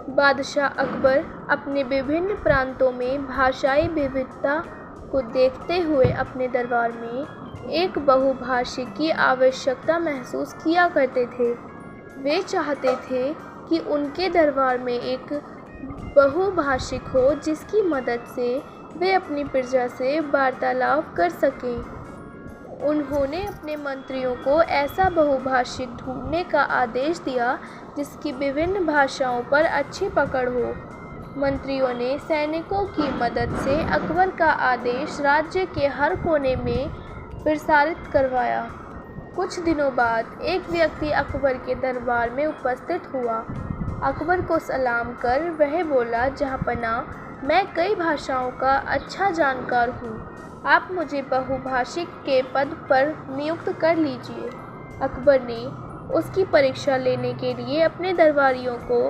बादशाह अकबर अपने विभिन्न प्रांतों में भाषाई विविधता को देखते हुए अपने दरबार में एक बहुभाषी की आवश्यकता महसूस किया करते थे। वे चाहते थे कि उनके दरबार में एक बहुभाषिक हो जिसकी मदद से वे अपनी प्रजा से वार्तालाप कर सकें। उन्होंने अपने मंत्रियों को ऐसा बहुभाषिक ढूंढने का आदेश दिया जिसकी विभिन्न भाषाओं पर अच्छी पकड़ हो। मंत्रियों ने सैनिकों की मदद से अकबर का आदेश राज्य के हर कोने में प्रसारित करवाया। कुछ दिनों बाद एक व्यक्ति अकबर के दरबार में उपस्थित हुआ। अकबर को सलाम कर वह बोला, जहाँपनाह, मैं कई भाषाओं का अच्छा जानकार हूँ, आप मुझे बहुभाषिक के पद पर नियुक्त कर लीजिए। अकबर ने उसकी परीक्षा लेने के लिए अपने दरबारियों को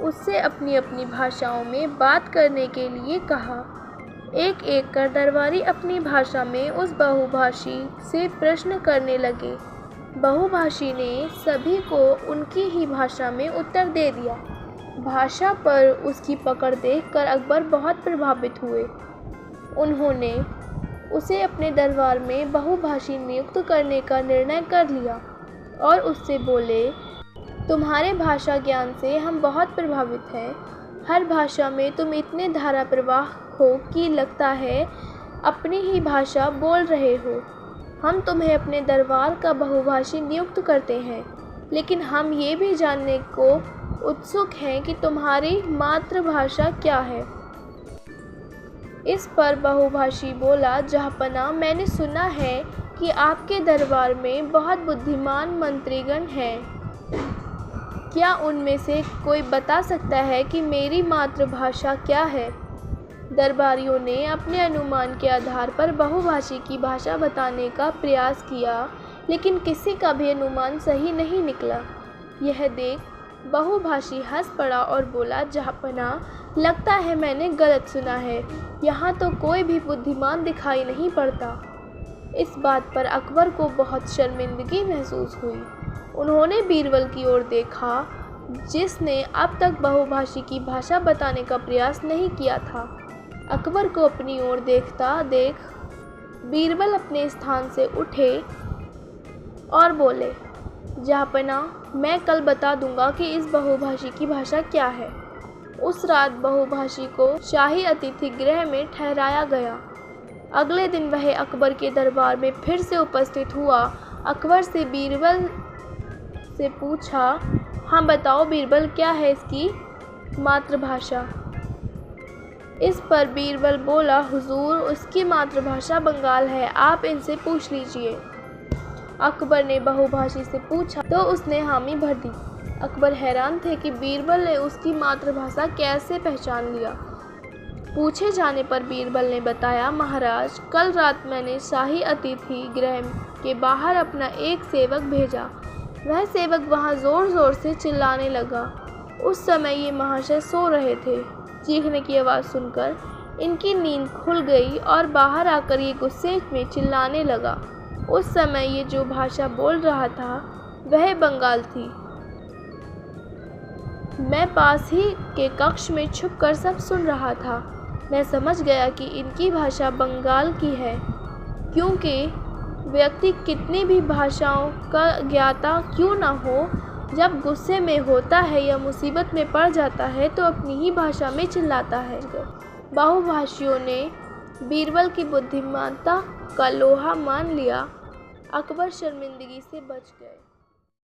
उससे अपनी अपनी भाषाओं में बात करने के लिए कहा। एक एक कर दरबारी अपनी भाषा में उस बहुभाषी से प्रश्न करने लगे। बहुभाषी ने सभी को उनकी ही भाषा में उत्तर दे दिया। भाषा पर उसकी पकड़ देखकर अकबर बहुत प्रभावित हुए। उन्होंने उसे अपने दरबार में बहुभाषी नियुक्त करने का निर्णय कर लिया और उससे बोले, तुम्हारे भाषा ज्ञान से हम बहुत प्रभावित हैं। हर भाषा में तुम इतने धारा प्रवाह हो कि लगता है अपनी ही भाषा बोल रहे हो। हम तुम्हें अपने दरबार का बहुभाषी नियुक्त करते हैं, लेकिन हम ये भी जानने को उत्सुक हैं कि तुम्हारी मातृभाषा क्या है। इस पर बहुभाषी बोला, जहाँपनाह, मैंने सुना है कि आपके दरबार में बहुत बुद्धिमान मंत्रीगण हैं। क्या उनमें से कोई बता सकता है कि मेरी मातृभाषा क्या है? दरबारियों ने अपने अनुमान के आधार पर बहुभाषी की भाषा बताने का प्रयास किया, लेकिन किसी का भी अनुमान सही नहीं निकला। यह देख बहुभाषी हंस पड़ा और बोला, जहाँपनाह, लगता है मैंने गलत सुना है। यहाँ तो कोई भी बुद्धिमान दिखाई नहीं पड़ता। इस बात पर अकबर को बहुत शर्मिंदगी महसूस हुई। उन्होंने बीरबल की ओर देखा, जिसने अब तक बहुभाषी की भाषा बताने का प्रयास नहीं किया था। अकबर को अपनी ओर देखता देख बीरबल अपने स्थान से उठे और बोले, जहाँपनाह, मैं कल बता दूंगा कि इस बहुभाषी की भाषा क्या है। उस रात बहुभाषी को शाही अतिथि गृह में ठहराया गया। अगले दिन वह अकबर के दरबार में फिर से उपस्थित हुआ। अकबर से बीरबल से पूछा, हाँ बताओ बीरबल, क्या है इसकी मातृभाषा? इस पर बीरबल बोला, हुजूर, उसकी मातृभाषा बंगाल है, आप इनसे पूछ लीजिए। अकबर ने बहुभाषी से पूछा तो उसने हामी भर दी। अकबर हैरान थे कि बीरबल ने उसकी मातृभाषा कैसे पहचान लिया। पूछे जाने पर बीरबल ने बताया, महाराज, कल रात मैंने शाही अतिथि गृह के बाहर अपना एक सेवक भेजा। वह सेवक वहां जोर जोर से चिल्लाने लगा। उस समय ये महाशय सो रहे थे। चीखने की आवाज़ सुनकर इनकी नींद खुल गई और बाहर आकर ये गुस्से में चिल्लाने लगा। उस समय ये जो भाषा बोल रहा था वह बंगाल थी। मैं पास ही के कक्ष में छुपकर सब सुन रहा था। मैं समझ गया कि इनकी भाषा बंगाल की है, क्योंकि व्यक्ति कितनी भी भाषाओं का ज्ञाता क्यों ना हो, जब गुस्से में होता है या मुसीबत में पड़ जाता है तो अपनी ही भाषा में चिल्लाता है। बहुभाषियों ने बीरबल की बुद्धिमानता का लोहा मान लिया। अकबर शर्मिंदगी से बच गए।